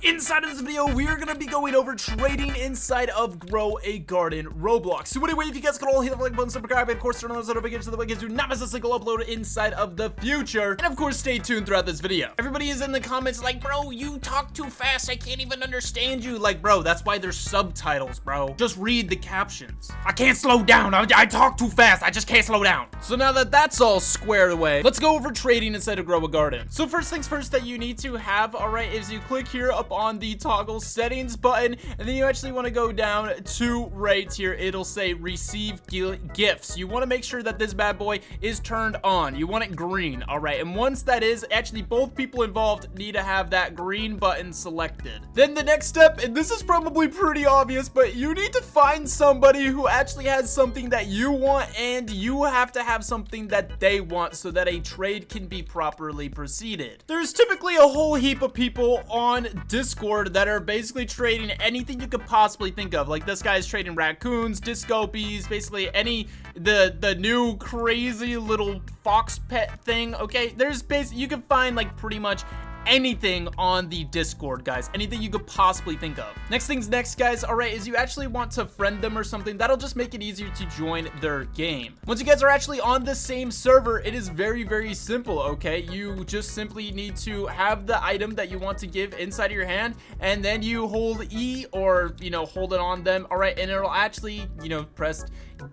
Inside of this video, we are going to be going over trading inside of Grow a Garden Roblox. So anyway, if you guys could all hit the like button, subscribe, and of course turn on those notifications so that way you do not miss a single upload inside of the future. And of course, stay tuned throughout this video. Everybody is in the comments like, bro, you talk too fast. I can't even understand you. Like, bro, that's why there's subtitles, bro. Just read the captions. I can't slow down. I talk too fast. I just can't slow down. So now that that's all squared away, let's go over trading inside of Grow a Garden. So first things first that you need to have, all right, is you click here up on the toggle settings button, and then you actually want to go down to right here. It'll say receive gifts. You want to make sure that this bad boy is turned on. You want it green, all right? And once that is, actually both people involved need to have that green button selected. Then the next step, and this is probably pretty obvious, but you need to find somebody who actually has something that you want, and you have to have something that they want so that a trade can be properly proceeded. There's typically a whole heap of people on Discord that are basically trading anything you could possibly think of. Like this guy's trading raccoons, discopies, basically any the new crazy little fox pet thing. Okay, there's basically you can find like pretty much anything on the Discord, guys. Anything you could possibly think of. Next things next, guys, all right, is you actually want to friend them or something. That'll just make it easier to join their game. Once you guys are actually on the same server, it is very, very simple, okay? You just simply need to have the item that you want to give inside of your hand, and then you hold E or, you know, hold it on them, all right? And it'll actually, you know, press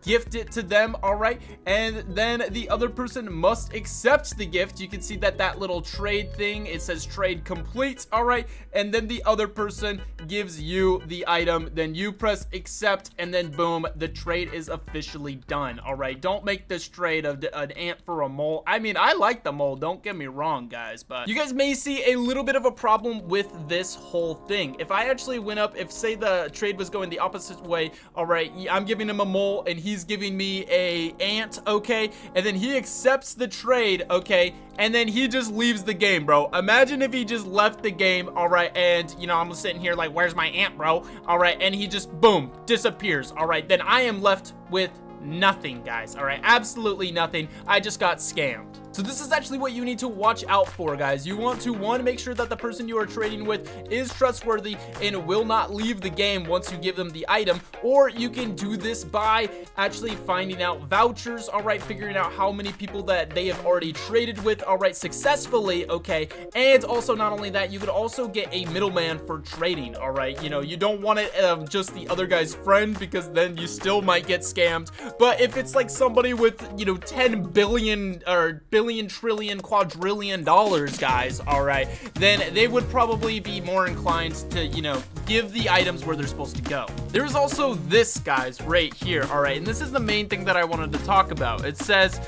gift it to them, all right? And then the other person must accept the gift. You can see that little trade thing, it says trade complete, all right? And then the other person gives you the item, then you press accept, and then boom, the trade is officially done, all right? Don't make this trade of an ant for a mole. I mean, I like the mole, don't get me wrong, guys, but you guys may see a little bit of a problem with this whole thing. If I actually went up, if say the trade was going the opposite way, all right, I'm giving him a mole and he's giving me a ant, okay? And then he accepts the trade, okay? And then he just leaves the game, bro. Imagine if he just left the game, all right? And, you know, I'm sitting here like, where's my ant, bro? All right, and he just, boom, disappears, all right? Then I am left with nothing, guys, all right? Absolutely nothing. I just got scammed. So this is actually what you need to watch out for, guys. You want to, one, make sure that the person you are trading with is trustworthy and will not leave the game once you give them the item, or you can do this by actually finding out vouchers, all right, figuring out how many people that they have already traded with, all right, successfully, okay? And also, not only that, you could also get a middleman for trading, all right? You know, you don't want it just the other guy's friend, because then you still might get scammed. But if it's like somebody with, you know, 10 billion or billion, trillion, quadrillion dollars, guys, all right, then they would probably be more inclined to, you know, give the items where they're supposed to go. There's also this, guys, right here, all right, and this is the main thing that I wanted to talk about. It says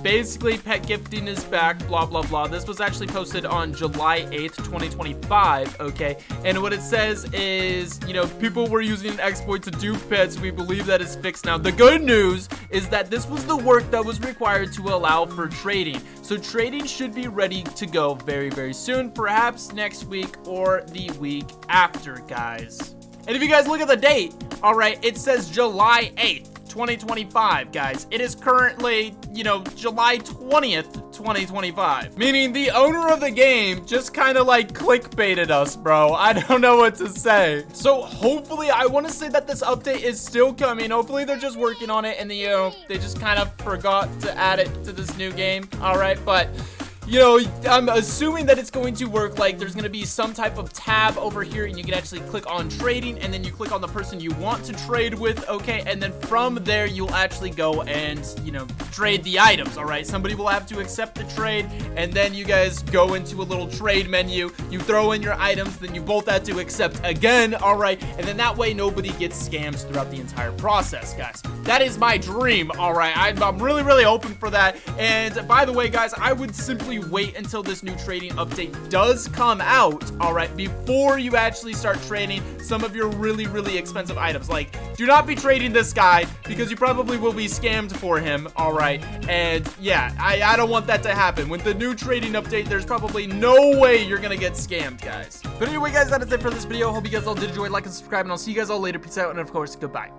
basically pet gifting is back, blah blah blah. This was actually posted on July 8th 2025, okay? And what it says is, you know, people were using an exploit to dupe pets. We believe that is fixed now. The good news is that this was the work that was required to allow for trading. So trading should be ready to go very, very soon, perhaps next week or the week after, guys. And if you guys look at the date, all right, it says July 8th 2025, guys. It is currently, you know, July 20th 2025, meaning the owner of the game just kind of like clickbaited us, bro. I don't know what to say. So hopefully, I want to say that this update is still coming. Hopefully they're just working on it and you know, they just kind of forgot to add it to this new game, all right? But you know, I'm assuming that it's going to work. Like there's going to be some type of tab over here and you can actually click on trading, and then you click on the person you want to trade with, okay? And then from there you'll actually go and, you know, trade the items, all right? Somebody will have to accept the trade, and then you guys go into a little trade menu, you throw in your items, then you both have to accept again, all right? And then that way nobody gets scams throughout the entire process, guys. That is my dream, all right? I'm really, really hoping for that. And by the way, guys, I would simply wait until this new trading update does come out, all right, before you actually start trading some of your really, really expensive items. Like, do not be trading this guy because you probably will be scammed for him, all right? And yeah, I don't want that to happen. With the new trading update, there's probably no way you're gonna get scammed, guys. But anyway, guys, that is it for this video. Hope you guys all did enjoy. Like and subscribe, and I'll see you guys all later. Peace out, and of course, goodbye.